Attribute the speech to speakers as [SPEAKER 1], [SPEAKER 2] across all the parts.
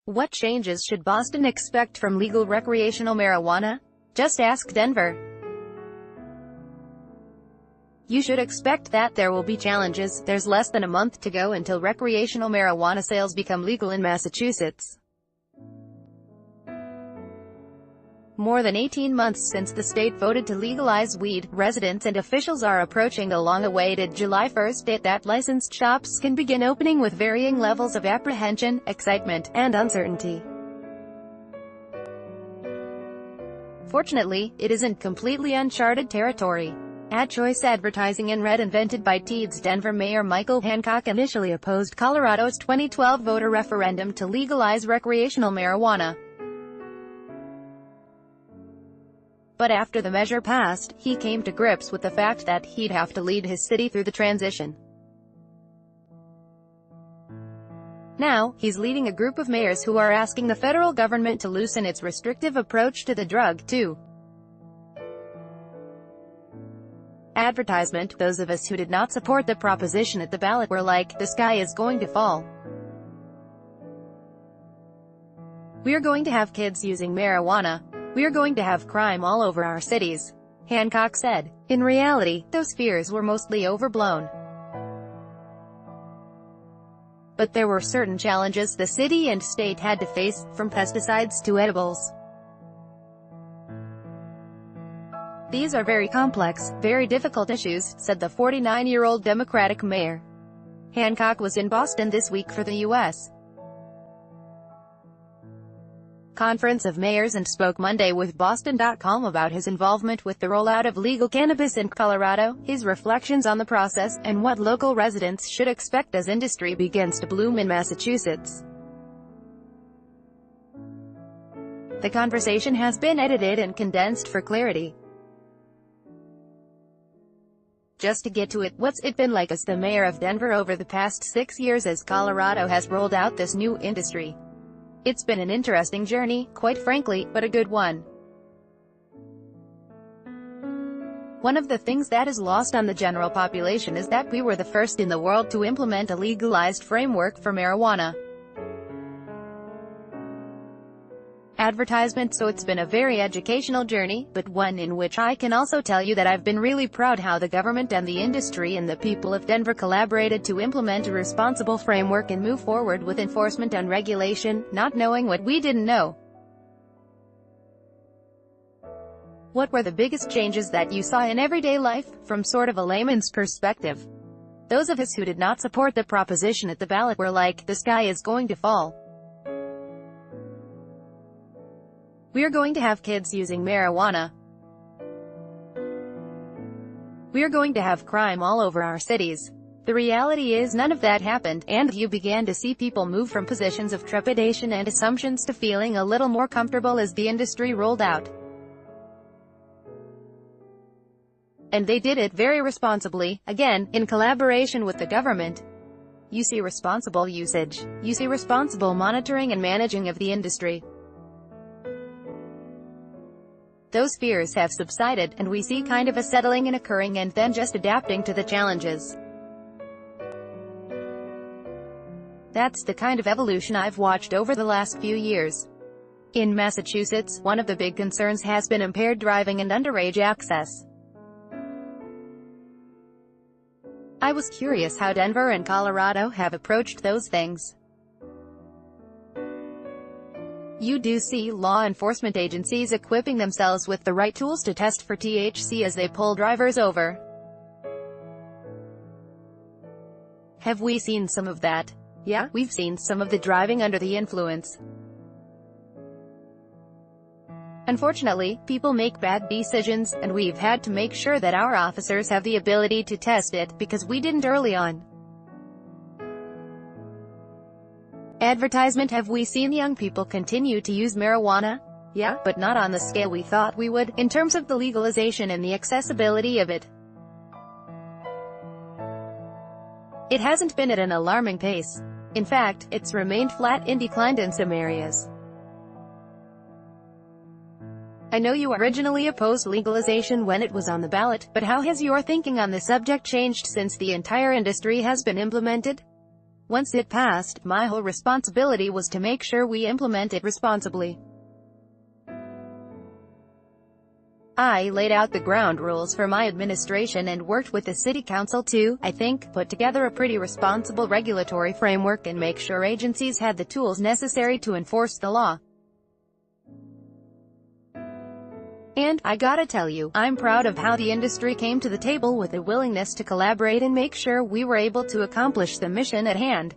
[SPEAKER 1] What changes should Boston expect from legal recreational marijuana? Just ask Denver. You should expect that there will be challenges. There's less than a month to go until recreational marijuana sales become legal in Massachusetts. More than 18 months since the state voted to legalize weed, residents and officials are approaching the long-awaited July 1st date that licensed shops can begin opening with varying levels of apprehension, excitement, and uncertainty. Fortunately, it isn't completely uncharted territory. Ad choice advertising in red invented by Teeds Denver Mayor Michael Hancock initially opposed Colorado's 2012 voter referendum to legalize recreational marijuana. But after the measure passed, he came to grips with the fact that he'd have to lead his city through the transition. Now, he's leading a group of mayors who are asking the federal government to loosen its restrictive approach to the drug, too. Advertisement. Those of us who did not support the proposition at the ballot were like, the sky is going to fall. We're going to have kids using marijuana. We're going to have crime all over our cities, Hancock said. In reality, those fears were mostly overblown. But there were certain challenges the city and state had to face, from pesticides to edibles. These are very complex, very difficult issues, said the 49-year-old Democratic mayor. Hancock was in Boston this week for the U.S. Conference of Mayors and spoke Monday with Boston.com about his involvement with the rollout of legal cannabis in Colorado, his reflections on the process, and what local residents should expect as industry begins to bloom in Massachusetts. The conversation has been edited and condensed for clarity. Just to get to it, what's it been like as the mayor of Denver over the past 6 years as Colorado has rolled out this new industry? It's been an interesting journey, quite frankly, but a good one. One of the things that is lost on the general population is that we were the first in the world to implement a legalized framework for marijuana. Advertisement. So it's been a very educational journey, but one in which I can also tell you that I've been really proud how the government and the industry and the people of Denver collaborated to implement a responsible framework and move forward with enforcement and regulation, not knowing what we didn't know. What were the biggest changes that you saw in everyday life, from sort of a layman's perspective? Those of us who did not support the proposition at the ballot were like, the sky is going to fall. We're going to have kids using marijuana. We're going to have crime all over our cities. The reality is none of that happened, and you began to see people move from positions of trepidation and assumptions to feeling a little more comfortable as the industry rolled out. And they did it very responsibly, again, in collaboration with the government. You see responsible usage. You see responsible monitoring and managing of the industry. Those fears have subsided, and we see kind of a settling in occurring and then just adapting to the challenges. That's the kind of evolution I've watched over the last few years. In Massachusetts, one of the big concerns has been impaired driving and underage access. I was curious how Denver and Colorado have approached those things. You do see law enforcement agencies equipping themselves with the right tools to test for THC as they pull drivers over. Have we seen some of that? Yeah, we've seen some of the driving under the influence. Unfortunately, people make bad decisions, and we've had to make sure that our officers have the ability to test it, because we didn't early on. Advertisement. Have we seen young people continue to use marijuana? Yeah, but not on the scale we thought we would, in terms of the legalization and the accessibility of it. It hasn't been at an alarming pace. In fact, it's remained flat and declined in some areas. I know you originally opposed legalization when it was on the ballot, but how has your thinking on the subject changed since the entire industry has been implemented? Once it passed, my whole responsibility was to make sure we implement it responsibly. I laid out the ground rules for my administration and worked with the city council to, I think, put together a pretty responsible regulatory framework and make sure agencies had the tools necessary to enforce the law. And, I gotta tell you, I'm proud of how the industry came to the table with a willingness to collaborate and make sure we were able to accomplish the mission at hand.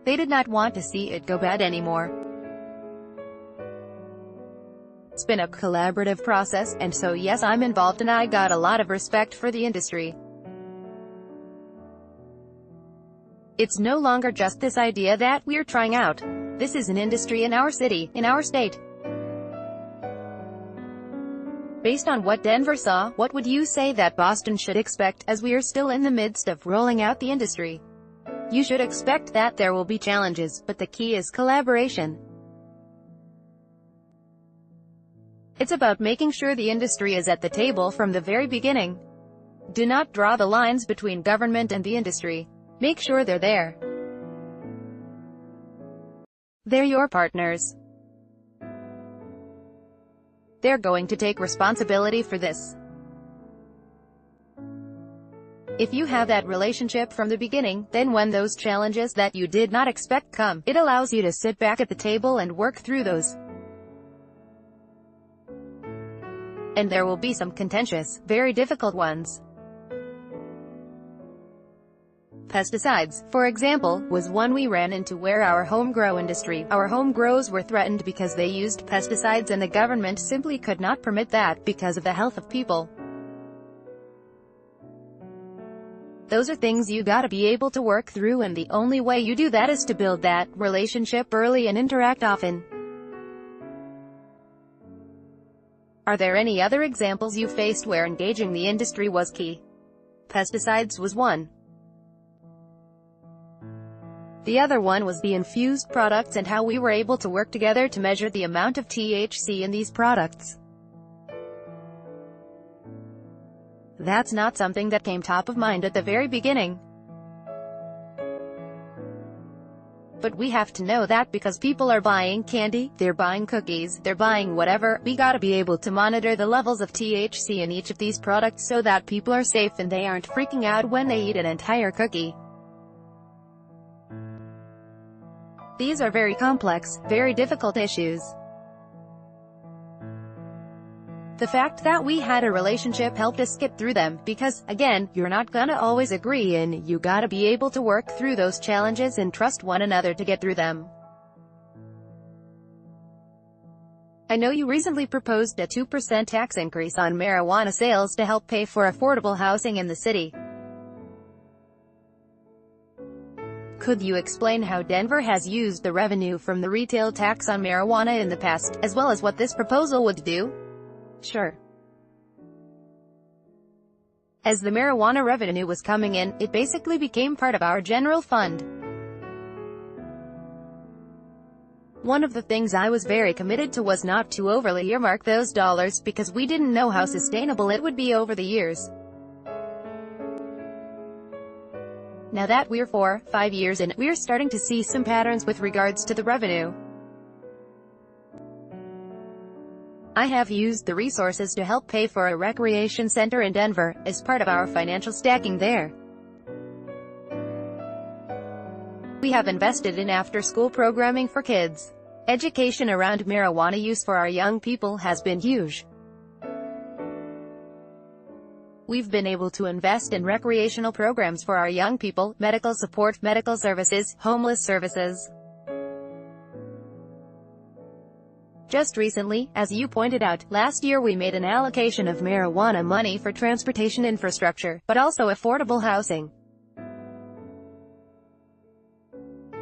[SPEAKER 1] They did not want to see it go bad anymore. It's been a collaborative process, and so yes, I'm involved and I got a lot of respect for the industry. It's no longer just this idea that we're trying out. This is an industry in our city, in our state. Based on what Denver saw, what would you say that Boston should expect, as we are still in the midst of rolling out the industry? You should expect that there will be challenges, but the key is collaboration. It's about making sure the industry is at the table from the very beginning. Do not draw the lines between government and the industry. Make sure they're there. They're your partners. They're going to take responsibility for this. If you have that relationship from the beginning, then when those challenges that you did not expect come, it allows you to sit back at the table and work through those. And there will be some contentious, very difficult ones. Pesticides, for example, was one we ran into where our home grow industry, our home grows were threatened because they used pesticides and the government simply could not permit that because of the health of people. Those are things you gotta be able to work through, and the only way you do that is to build that relationship early and interact often. Are there any other examples you faced where engaging the industry was key? Pesticides was one. The other one was the infused products and how we were able to work together to measure the amount of THC in these products. That's not something that came top of mind at the very beginning. But we have to know that because people are buying candy, they're buying cookies, they're buying whatever, we gotta be able to monitor the levels of THC in each of these products so that people are safe and they aren't freaking out when they eat an entire cookie. These are very complex, very difficult issues. The fact that we had a relationship helped us get through them, because, again, you're not gonna always agree and you gotta be able to work through those challenges and trust one another to get through them. I know you recently proposed a 2% tax increase on marijuana sales to help pay for affordable housing in the city. Could you explain how Denver has used the revenue from the retail tax on marijuana in the past, as well as what this proposal would do? Sure. As the marijuana revenue was coming in, it basically became part of our general fund. One of the things I was very committed to was not to overly earmark those dollars, because we didn't know how sustainable it would be over the years. Now that we're 4-5 years in, we're starting to see some patterns with regards to the revenue. I have used the resources to help pay for a recreation center in Denver, as part of our financial stacking there. We have invested in after-school programming for kids. Education around marijuana use for our young people has been huge. We've been able to invest in recreational programs for our young people, medical support, medical services, homeless services. Just recently, as you pointed out, last year we made an allocation of marijuana money for transportation infrastructure, but also affordable housing.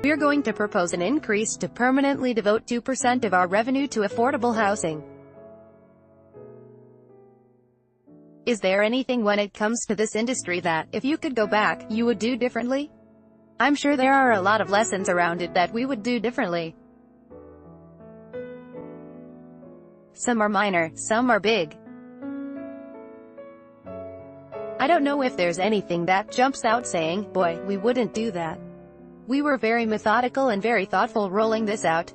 [SPEAKER 1] We're going to propose an increase to permanently devote 2% of our revenue to affordable housing. Is there anything when it comes to this industry that, if you could go back, you would do differently? I'm sure there are a lot of lessons around it that we would do differently. Some are minor, some are big. I don't know if there's anything that jumps out saying, boy, we wouldn't do that. We were very methodical and very thoughtful rolling this out.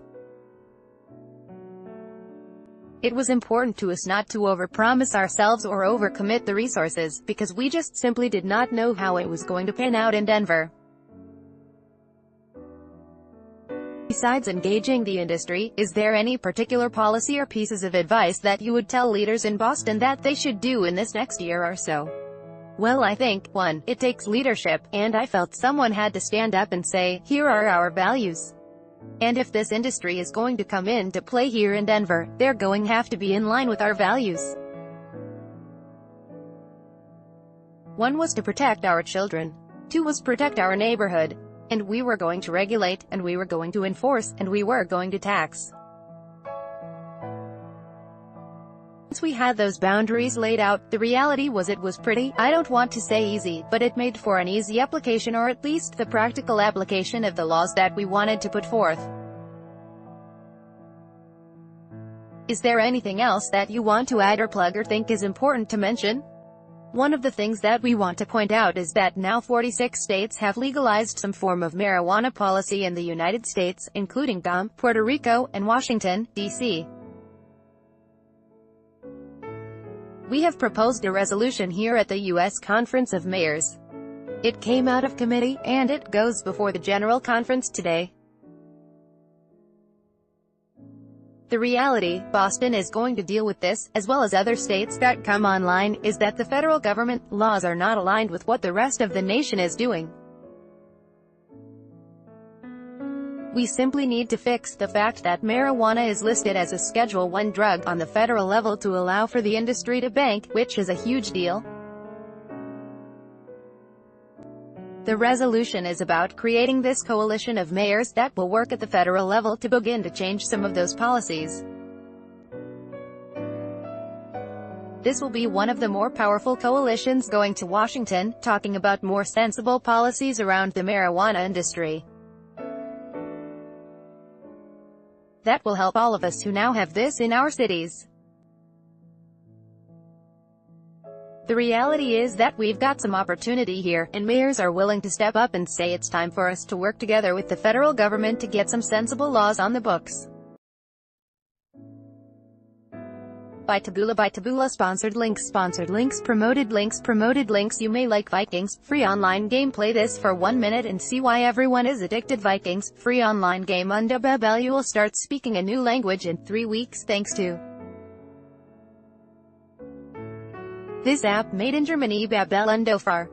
[SPEAKER 1] It was important to us not to overpromise ourselves or overcommit the resources, because we just simply did not know how it was going to pan out in Denver. Besides engaging the industry, is there any particular policy or pieces of advice that you would tell leaders in Boston that they should do in this next year or so? Well, I think, 1, it takes leadership, and I felt someone had to stand up and say, here are our values. And if this industry is going to come into play here in Denver, they're going to have to be in line with our values. 1 was to protect our children. 2 was protect our neighborhood. And we were going to regulate, and we were going to enforce, and we were going to tax. Once we had those boundaries laid out, the reality was it was pretty, I don't want to say easy, but it made for an easy application, or at least the practical application of the laws that we wanted to put forth. Is there anything else that you want to add or plug or think is important to mention? One of the things that we want to point out is that now 46 states have legalized some form of marijuana policy in the United States, including Guam, Puerto Rico, and Washington, D.C. We have proposed a resolution here at the U.S. Conference of Mayors. It came out of committee, and it goes before the General Conference today. The reality, Boston is going to deal with this, as well as other states that come online, is that the federal government laws are not aligned with what the rest of the nation is doing. We simply need to fix the fact that marijuana is listed as a Schedule I drug on the federal level to allow for the industry to bank, which is a huge deal. The resolution is about creating this coalition of mayors that will work at the federal level to begin to change some of those policies. This will be one of the more powerful coalitions going to Washington, talking about more sensible policies around the marijuana industry. That will help all of us who now have this in our cities. The reality is that we've got some opportunity here, and mayors are willing to step up and say it's time for us to work together with the federal government to get some sensible laws on the books. By Taboola sponsored links, promoted links. You may like Vikings, free online game. Play this for 1 minute and see why everyone is addicted. Vikings, free online game. Under Babel, you will start speaking a new language in 3 weeks thanks to this app made in Germany. Babel Undofar.